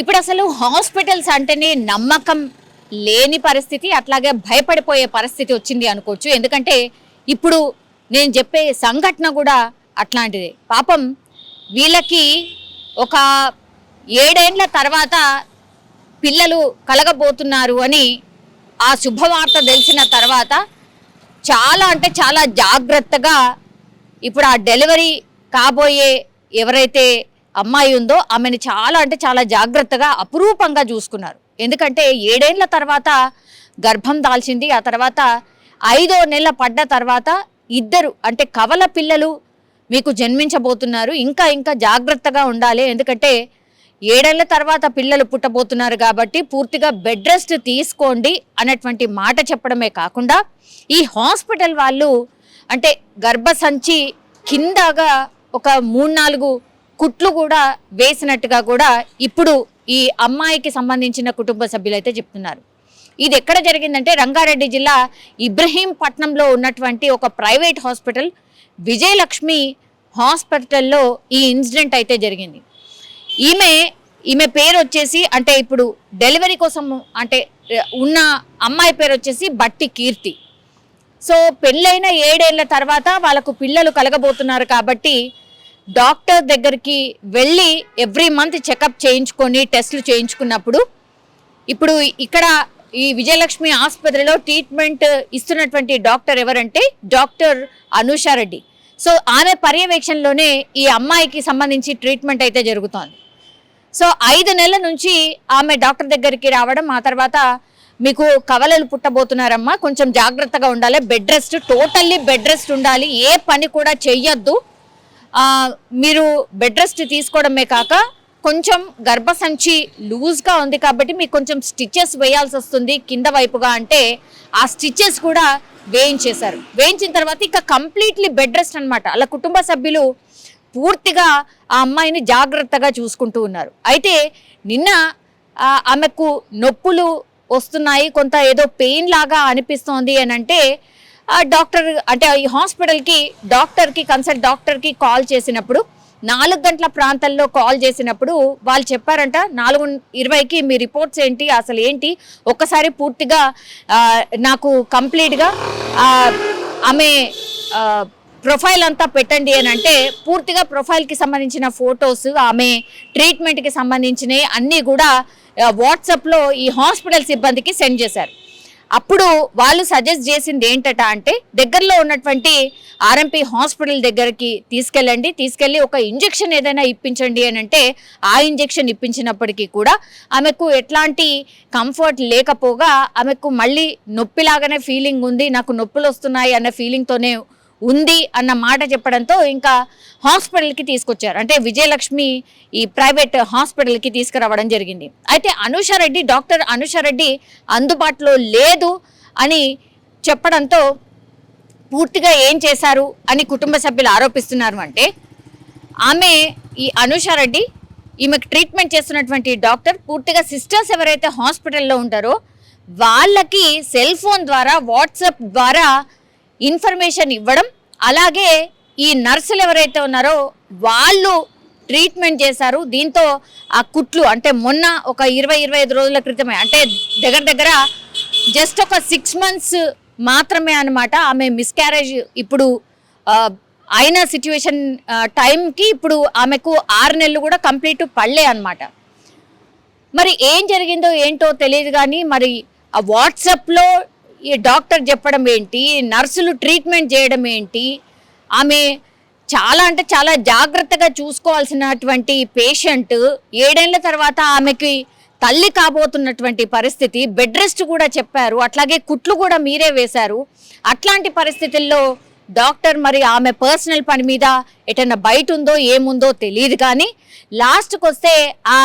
ఇప్పుడు అసలు హాస్పిటల్స్ అంటేనే నమ్మకం లేని పరిస్థితి, అట్లాగే భయపడిపోయే పరిస్థితి వచ్చింది అనుకోవచ్చు. ఎందుకంటే ఇప్పుడు నేను చెప్పే సంఘటన కూడా అట్లాంటిదే. పాపం వీళ్ళకి ఒక 7 ఏళ్ల తర్వాత పిల్లలు కలగబోతున్నారు అని ఆ శుభవార్త తెలిసిన తర్వాత చాలా అంటే చాలా జాగ్రత్తగా ఇప్పుడు ఆ డెలివరీ కాబోయే ఎవరైతే అమ్మాయి ఉందో ఆమెను చాలా అంటే చాలా జాగ్రత్తగా అపురూపంగా చూసుకున్నారు. ఎందుకంటే 7 ఏళ్ల తర్వాత గర్భం దాల్చింది. ఆ తర్వాత 5వ నెల పడ్డ తర్వాత ఇద్దరు అంటే కవల పిల్లలు మీకు జన్మించబోతున్నారు. ఇంకా ఇంకా జాగ్రత్తగా ఉండాలి. ఎందుకంటే 7 ఏళ్ల తర్వాత పిల్లలు పుట్టబోతున్నారు కాబట్టి పూర్తిగా బెడ్ రెస్ట్ తీసుకోండి అన్నటువంటి మాట చెప్పడమే కాకుండా ఈ హాస్పిటల్ వాళ్ళు అంటే గర్భసంచి కిందగా ఒక 3-4 కుట్లు కూడా వేసినట్టుగా కూడా ఇప్పుడు ఈ అమ్మాయికి సంబంధించిన కుటుంబ సభ్యులైతే చెప్తున్నారు. ఇది ఎక్కడ జరిగిందంటే రంగారెడ్డి జిల్లా ఇబ్రహీంపట్నంలో ఉన్నటువంటి ఒక ప్రైవేట్ హాస్పిటల్ విజయలక్ష్మి హాస్పిటల్లో ఈ ఇన్సిడెంట్ అయితే జరిగింది. ఈమె పేరు వచ్చేసి అంటే ఇప్పుడు డెలివరీ కోసం అంటే ఉన్న అమ్మాయి పేరు వచ్చేసి బట్టి కీర్తి. సో పెళ్ళైన 7 ఏళ్ల తర్వాత వాళ్ళకు పిల్లలు కలగబోతున్నారు కాబట్టి డాక్టర్ దగ్గరికి వెళ్ళి ఎవ్రీ మంత్ చెకప్ చేయించుకొని టెస్టులు చేయించుకున్నప్పుడు ఇప్పుడు ఇక్కడ ఈ విజయలక్ష్మి ఆసుపత్రిలో ట్రీట్మెంట్ ఇస్తున్నటువంటి డాక్టర్ ఎవరంటే డాక్టర్ అనూషారెడ్డి. సో ఆమె పర్యవేక్షణలోనే ఈ అమ్మాయికి సంబంధించి ట్రీట్మెంట్ అయితే జరుగుతోంది. సో 5 నెలల నుంచి ఆమె డాక్టర్ దగ్గరికి రావడం, ఆ తర్వాత మీకు కవలలు పుట్టబోతున్నారమ్మా, కొంచెం జాగ్రత్తగా ఉండాలి, bed rest, totally bed rest ఉండాలి, ఏ పని కూడా చెయ్యొద్దు, మీరు బెడ్ రెస్ట్ తీసుకోవడమే కాక కొంచెం గర్భసంచి లూజ్గా ఉంది కాబట్టి మీకు కొంచెం స్టిచెస్ వేయాల్సి వస్తుంది కింద వైపుగా అంటే ఆ స్టిచెస్ కూడా వేయించేశారు. వేయించిన తర్వాత ఇక కంప్లీట్లీ బెడ్ రెస్ట్ అనమాట. అలా కుటుంబ సభ్యులు పూర్తిగా ఆ అమ్మాయిని జాగ్రత్తగా చూసుకుంటూ ఉన్నారు. అయితే నిన్న ఆమెకు నొప్పులు వస్తున్నాయి, కొంత ఏదో పెయిన్ లాగా అనిపిస్తోంది అని అంటే డాక్టర్ అంటే ఈ హాస్పిటల్కి కన్సల్ట్ డాక్టర్కి కాల్ చేసినప్పుడు 4 గంటల ప్రాంతంలో కాల్ చేసినప్పుడు వాళ్ళు చెప్పారంట 4:20కి మీ రిపోర్ట్స్ ఏంటి, అసలు ఏంటి, ఒక్కసారి పూర్తిగా నాకు కంప్లీట్గా ఆమె ప్రొఫైల్ అంతా పెట్టండి అని అంటే పూర్తిగా ప్రొఫైల్కి సంబంధించిన ఫొటోస్, ఆమె ట్రీట్మెంట్కి సంబంధించినవి అన్నీ కూడా వాట్సాప్లో ఈ హాస్పిటల్ సిబ్బందికి సెండ్ చేశారు. అప్పుడు వాళ్ళు సజెస్ట్ చేసింది ఏంటట అంటే దగ్గరలో ఉన్నటువంటి ఆర్ఎంపీ హాస్పిటల్ దగ్గరికి తీసుకెళ్ళి ఒక ఇంజెక్షన్ ఏదైనా ఇప్పించండి అని అంటే ఆ ఇంజెక్షన్ ఇప్పించినప్పటికీ కూడా ఆమెకు ఎట్లాంటి కంఫర్ట్ లేకపోగా ఆమెకు మళ్ళీ నొప్పిలాగానే ఫీలింగ్ ఉంది, నాకు నొప్పులు వస్తున్నాయి అన్న ఫీలింగ్తోనే ఉంది అన్న మాట చెప్పడంతో ఇంకా హాస్పిటల్కి తీసుకొచ్చారు. అంటే విజయలక్ష్మి ఈ ప్రైవేట్ హాస్పిటల్కి తీసుకురావడం జరిగింది. అయితే డాక్టర్ అనూషారెడ్డి అందుబాటులో లేదు అని చెప్పడంతో పూర్తిగా ఏం చేశారు అని కుటుంబ సభ్యులు ఆరోపిస్తున్నారు. అంటే ఆమె ఈ అనూషారెడ్డి ఈమెకు ట్రీట్మెంట్ చేస్తున్నటువంటి డాక్టర్ పూర్తిగా సిస్టర్స్ ఎవరైతే హాస్పిటల్లో ఉంటారో వాళ్ళకి సెల్ ఫోన్ ద్వారా వాట్సాప్ ద్వారా ఇన్ఫర్మేషన్ ఇవ్వడం, అలాగే ఈ నర్సులు ఎవరైతే ఉన్నారో వాళ్ళు ట్రీట్మెంట్ చేశారు. దీంతో ఆ కుట్లు అంటే మొన్న ఒక 20-25 రోజుల క్రితమే అంటే దగ్గర జస్ట్ ఒక 6 months మాత్రమే అనమాట ఆమె మిస్క్యారేజ్ ఇప్పుడు అయిన సిచ్యువేషన్ టైంకి ఇప్పుడు ఆమెకు 6 నెలలు కూడా కంప్లీట్ పడలే అనమాట. మరి ఏం జరిగిందో ఏంటో తెలియదు కానీ మరి ఆ వాట్సాప్లో ఈ డాక్టర్ చెప్పడం ఏంటి, నర్సులు ట్రీట్మెంట్ చేయడం ఏంటి, ఆమె చాలా అంటే చాలా జాగ్రత్తగా చూసుకోవాల్సినటువంటి పేషెంట్ 7 ఏళ్ల తర్వాత ఆమెకి తల్లి కాబోతున్నటువంటి పరిస్థితి, బెడ్ రెస్ట్ కూడా చెప్పారు, అట్లాగే కుట్లు కూడా మీరే వేశారు. అట్లాంటి పరిస్థితుల్లో డాక్టర్ మరి ఆమె పర్సనల్ పని మీద ఎటన్నా బయట ఉందో ఏముందో తెలియదు కానీ లాస్ట్కి వస్తే ఆ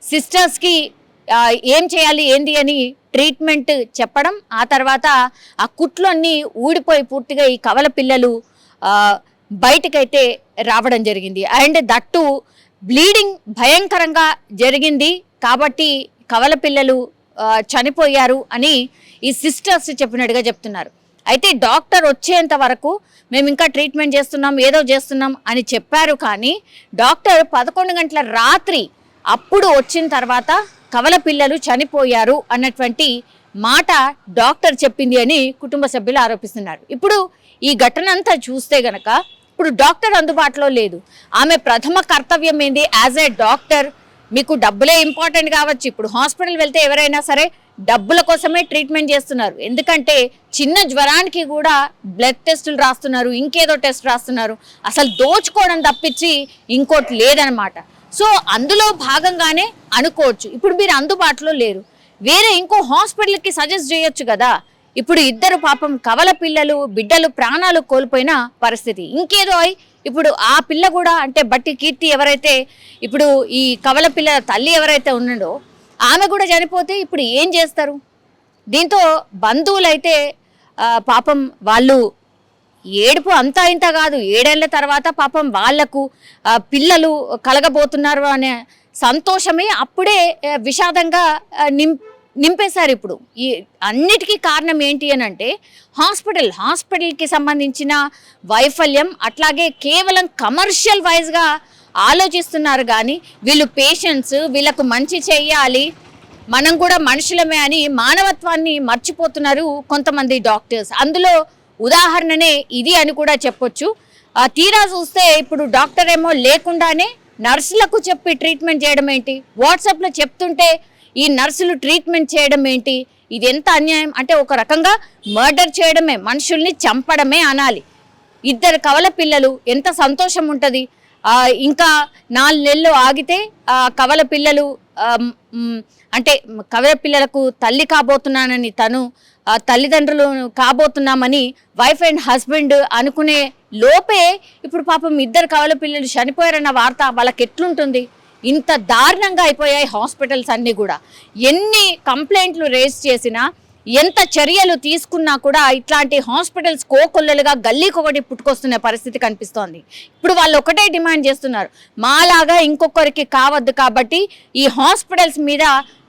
సిస్టర్స్కి ఏం చేయాలి ఏంది అని ట్రీట్మెంట్ చెప్పడం, ఆ తర్వాత ఆ కుట్లు అన్నీ ఊడిపోయి పూర్తిగా ఈ కవల పిల్లలు బయటకైతే రావడం జరిగింది. అండ్ దట్టు బ్లీడింగ్ భయంకరంగా జరిగింది కాబట్టి కవల పిల్లలు చనిపోయారు అని ఈ సిస్టర్స్ చెప్పినట్టుగా చెప్తున్నారు. అయితే డాక్టర్ వచ్చేంత వరకు మేము ఇంకా ట్రీట్మెంట్ చేస్తున్నాం, ఏదో చేస్తున్నాం అని చెప్పారు కానీ డాక్టర్ 11 గంటల రాత్రి అప్పుడు వచ్చిన తర్వాత కవల పిల్లలు చనిపోయారు అన్నటువంటి మాట డాక్టర్ చెప్పింది అని కుటుంబ సభ్యులు ఆరోపిస్తున్నారు. ఇప్పుడు ఈ ఘటన అంతా చూస్తే గనక ఇప్పుడు డాక్టర్ అందుబాటులో లేదు. ఆమె ప్రథమ కర్తవ్యం ఏంది? యాజ్ ఏ డాక్టర్ మీకు డబ్బులే ఇంపార్టెంట్ కావచ్చు. ఇప్పుడు హాస్పిటల్ వెళ్తే ఎవరైనా సరే డబ్బుల కోసమే ట్రీట్మెంట్ చేస్తున్నారు. ఎందుకంటే చిన్న జ్వరానికి కూడా బ్లడ్ టెస్టులు రాస్తున్నారు, ఇంకేదో టెస్ట్ రాస్తున్నారు. అసలు దోచుకోవడం తప్పించి ఇంకోటి లేదనమాట. సో అందులో భాగంగానే అనుకోవచ్చు. ఇప్పుడు మీరు అందుబాటులో లేరు, వేరే ఇంకో హాస్పిటల్కి సజెస్ట్ చేయొచ్చు కదా. ఇప్పుడు ఇద్దరు పాపం కవల పిల్లలు బిడ్డలు ప్రాణాలు కోల్పోయిన పరిస్థితి. ఇంకేదో ఇప్పుడు ఆ పిల్ల కూడా అంటే బట్టి కీర్తి ఎవరైతే ఇప్పుడు ఈ కవల పిల్లల తల్లి ఎవరైతే ఉన్నాడో ఆమె కూడా చనిపోతే ఇప్పుడు ఏం చేస్తారు? దీంతో బంధువులైతే పాపం వాళ్ళు ఏడుపు అంతా ఇంత కాదు. 7 ఏళ్ల తర్వాత పాపం వాళ్లకు పిల్లలు కలగబోతున్నారు అనే సంతోషమే అప్పుడే విషాదంగా నింపేశారు. ఇప్పుడు ఈ అన్నిటికీ కారణం ఏంటి అని అంటే హాస్పిటల్కి సంబంధించిన వైఫల్యం, అట్లాగే కేవలం కమర్షియల్ వైజ్గా ఆలోచిస్తున్నారు. కానీ వీళ్ళు పేషెంట్స్, వీళ్ళకు మంచి చెయ్యాలి, మనం కూడా మనుషులమే అని మానవత్వాన్ని మర్చిపోతున్నారు కొంతమంది డాక్టర్స్. అందులో ఉదాహరణనే ఇది అని కూడా చెప్పొచ్చు. తీరా చూస్తే ఇప్పుడు డాక్టర్ ఏమో లేకుండానే నర్సులకు చెప్పి ట్రీట్మెంట్ చేయడం ఏంటి? వాట్సాప్లో చెప్తుంటే ఈ నర్సులు ట్రీట్మెంట్ చేయడం ఏంటి? ఇది ఎంత అన్యాయం అంటే ఒక రకంగా మర్డర్ చేయడమే, మనుషుల్ని చంపడమే అనాలి. 2 కవల పిల్లలు ఎంత సంతోషం ఉంటుంది. ఇంకా 4 నెలలు ఆగితే కవల పిల్లలు అంటే కవల పిల్లలకు తల్లి కాబోతున్నానని తను తల్లిదండ్రులు కాబోతున్నామని వైఫ్ అండ్ హస్బెండ్ అనుకునే లోపే ఇప్పుడు పాపం 2 కవల పిల్లలు చనిపోయారన్న వార్త వాళ్ళకి ఎట్లుంటుంది? ఇంత దారుణంగా అయిపోయాయి హాస్పిటల్స్ అన్నీ కూడా. ఎన్ని కంప్లైంట్లు రేజ్ చేసినా, ఎంత చర్యలు తీసుకున్నా కూడా ఇట్లాంటి హాస్పిటల్స్ కోకొల్లలుగా గల్లీకొకటి పుట్టుకొస్తున్న పరిస్థితి కనిపిస్తోంది. ఇప్పుడు వాళ్ళు ఒకటే డిమాండ్ చేస్తున్నారు, మాలాగా ఇంకొకరికి కావద్దు కాబట్టి ఈ హాస్పిటల్స్ మీద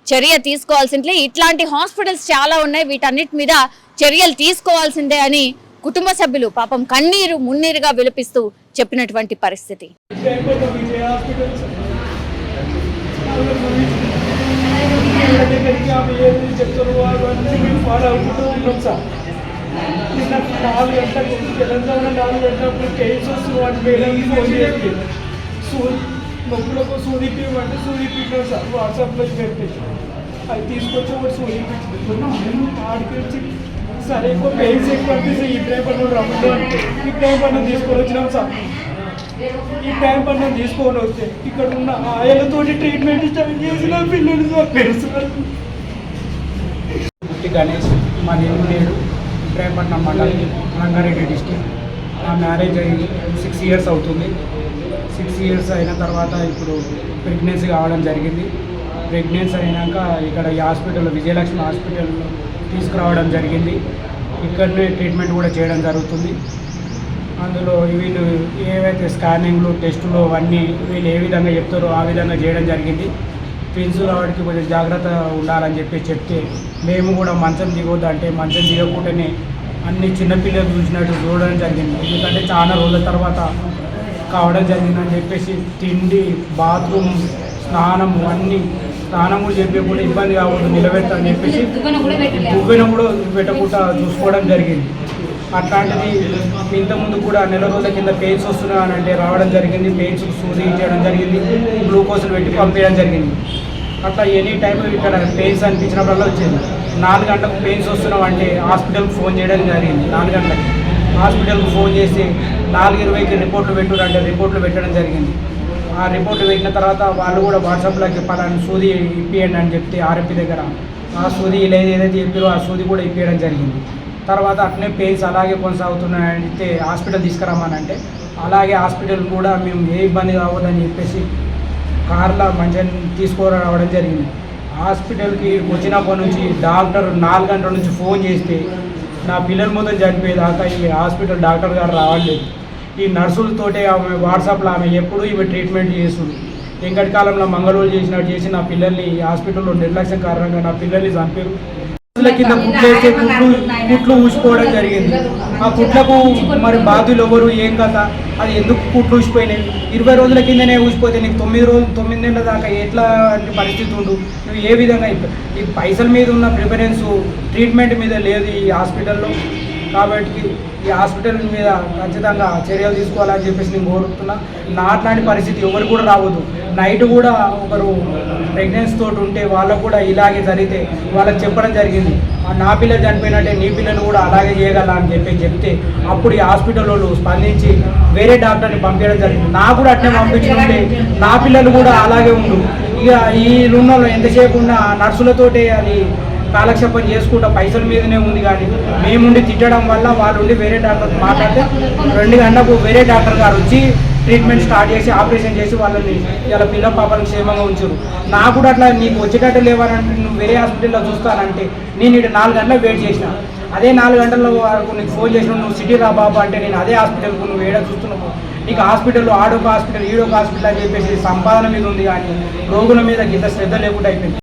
చర్య తీసుకోవాల్సిందే. ఇట్లాంటి హాస్పిటల్స్ చాలా ఉన్నాయి, వీటన్నిటి మీద చర్యలు తీసుకోవాల్సిందే అని కుటుంబ సభ్యులు పాపం కన్నీరు మున్నీరుగా విలపిస్తూ చెప్పినటువంటి పరిస్థితి. దగ్గరికి ఆమె ఏది చెప్తారు అవన్నీ మేము ఫాలో అవుతూ ఉంటాం సార్. నిన్న 4 గంటలకు తెలంగాణ 4 గంటలకు కేసు వస్తుంది వాటి మేడం ఫోన్ చేసి నొప్పులకు సూదిపివ్వంటే సూదిపించాం సార్. వాట్సాప్లో పెట్టి అది తీసుకొచ్చి ఒకటి సూదిపించుకున్నాం. ఆడికి వచ్చి సరే ఎక్కువ పెయిన్స్ ఎక్కువ అనిపిస్తే ఈ టైం పన్ను రమ్మంటే ఈ టైం పన్ను తీసుకొని వచ్చినాం సార్. ఈ టైం పన్ను తీసుకొని వస్తే ఇక్కడ ఉన్న ఆయనతోటి ట్రీట్మెంట్ స్టార్ట్ చేసిన పిల్లలు సార్. గణేష్ మాది ఎన్నేడు ఇబ్రాహీంపట్నం మండలం రంగారెడ్డి డిస్ట్రిక్ట్. నా మ్యారేజ్ అయ్యి 6 ఇయర్స్ అవుతుంది. 6 ఇయర్స్ అయిన తర్వాత ఇప్పుడు ప్రెగ్నెన్సీ కావడం జరిగింది. ప్రెగ్నెన్సీ అయినాక ఇక్కడ ఈ హాస్పిటల్లో విజయలక్ష్మి హాస్పిటల్లో తీసుకురావడం జరిగింది. ఇక్కడనే ట్రీట్మెంట్ కూడా చేయడం జరుగుతుంది. అందులో వీళ్ళు ఏవైతే స్కానింగ్లు టెస్టులు అవన్నీ వీళ్ళు ఏ విధంగా చెప్తారో ఆ విధంగా చేయడం జరిగింది. ట్విన్స్ వాడికి కొంచెం జాగ్రత్త ఉండాలని చెప్తే మేము కూడా మంచం దిగొద్దు అంటే మంచం దిగకుండానే అన్ని చిన్నపిల్లలు చూసినట్టు చూడడం జరిగింది. ఎందుకంటే చాలా రోజుల తర్వాత కావడం జరిగిందని చెప్పేసి తిండి, బాత్రూమ్, స్నానము అన్నీ స్నానం కూడా చెప్పి కూడా ఇబ్బంది కావద్దు నిలబెట్టని చెప్పేసి బువ్వెన కూడా పెట్టకుండా చూసుకోవడం జరిగింది. అట్లాంటిది ఇంతకుముందు కూడా నెల రోజుల కింద పెయిన్స్ వస్తున్నా అని అంటే రావడం జరిగింది. పెయిన్స్ సూది చేయడం జరిగింది, గ్లూకోజులు పెట్టి పంపించడం జరిగింది. అట్లా ఎనీ టైం ఇక్కడ పెయిన్స్ అనిపించినప్పుడల్లా వచ్చేది. 4 గంటలకు పెయిన్స్ వస్తున్నాం అంటే హాస్పిటల్కి ఫోన్ చేయడం జరిగింది. 4 గంటలకి హాస్పిటల్కి ఫోన్ చేసి 4:20కి రిపోర్ట్లు పెట్టురంటే రిపోర్ట్లు పెట్టడం జరిగింది. ఆ రిపోర్ట్లు పెట్టిన తర్వాత వాళ్ళు కూడా వాట్సాప్లోకి పలాని సూది ఇప్పియండి అని చెప్తే ఆర్ఎంపీ దగ్గర ఆ సూది ఏదైతే చెప్పారో ఆ సూది కూడా ఇప్పించడం జరిగింది. తర్వాత అట్నే పెయిన్స్ అలాగే కొనసాగుతున్నాయంటే హాస్పిటల్ తీసుకురామని అంటే అలాగే హాస్పిటల్ కూడా మేము ఏ ఇబ్బంది కావద్దని చెప్పేసి కార్లో మంచిగా తీసుకురావడం జరిగింది. హాస్పిటల్కి వచ్చినప్పటి నుంచి డాక్టర్ 4 గంటల నుంచి ఫోన్ చేస్తే నా పిల్లల మొత్తం చనిపోయేదాకా ఈ హాస్పిటల్ డాక్టర్ గారు రావట్లేదు. ఈ నర్సులతోటే ఆమె వాట్సాప్లో ఆమె ఎప్పుడు ఈమె ట్రీట్మెంట్ చేస్తుంది. వెంకటి కాలంలో మంగళూరు చేసినట్టు చేసి నా పిల్లల్ని హాస్పిటల్లో నిర్లక్ష్యం కారణంగా నా పిల్లల్ని చంపారు. కింద కుట్లేస్తే కుట్లు ఊసిపోవడం జరిగింది. ఆ కుట్లకు మరి బాధ్యులు ఎవరు ఏం కథ, అది ఎందుకు కుట్లు ఊసిపోయినాయి? 20 రోజుల కిందనే ఊసిపోతే నీకు 9 నెలల దాకా ఎట్లాంటి పరిస్థితి ఉండు? నువ్వు ఏ విధంగా ఈ పైసల మీద ఉన్న ప్రిఫరెన్స్ ట్రీట్మెంట్ మీద లేదు ఈ హాస్పిటల్లో. కాబట్టి ఈ హాస్పిటల్ మీద ఖచ్చితంగా చర్యలు తీసుకోవాలని చెప్పేసి నేను కోరుతున్నా. నా అట్లాంటి పరిస్థితి ఎవరు కూడా రావద్దు. నైట్ కూడా ఒకరు ప్రెగ్నెన్సీ తోటి ఉంటే వాళ్ళకు కూడా ఇలాగే జరిగితే వాళ్ళకి చెప్పడం జరిగింది, నా పిల్లలు చనిపోయినట్టే నీ పిల్లలు కూడా అలాగే చేయగల అని చెప్తే అప్పుడు ఈ హాస్పిటల్ వాళ్ళు స్పందించి వేరే డాక్టర్ని పంపించడం జరిగింది. నాకు కూడా అట్నే పంపించుకుంటే నా పిల్లలు కూడా అలాగే ఉండు. ఇక ఈ రుణంలో ఎంతసేపు ఉన్న నర్సులతోటే అది కాలక్షేపం చేసుకుంటా పైసల మీదనే ఉంది. కానీ మేముండి తిట్టడం వల్ల వాళ్ళు ఉండి వేరే డాక్టర్ మాట్లాడితే 2 గంటలకు వేరే డాక్టర్ గారు వచ్చి ట్రీట్మెంట్ స్టార్ట్ చేసి ఆపరేషన్ చేసి వాళ్ళని ఇలా పిల్ల పాపలను క్షేమంగా ఉంచారు. నాకు కూడా అట్లా నీకు వచ్చేటట్టు లేవనంటే నువ్వు వేరే హాస్పిటల్లో చూస్తానంటే నేను ఇక్కడ 4 గంటలకు వెయిట్ చేసిన. అదే 4 గంటల వరకు నీకు ఫోన్ చేసిన నువ్వు సిటీ రా బాబు అంటే నేను అదే హాస్పిటల్కు నువ్వు ఏడా చూస్తున్నావు. నీకు హాస్పిటల్లో ఆడొక హాస్పిటల్ ఈడొక హాస్పిటల్ అని చెప్పేసి సంపాదన మీద ఉంది కానీ రోగుల మీద ఇంత శ్రద్ధ లేకుండా అయిపోయింది.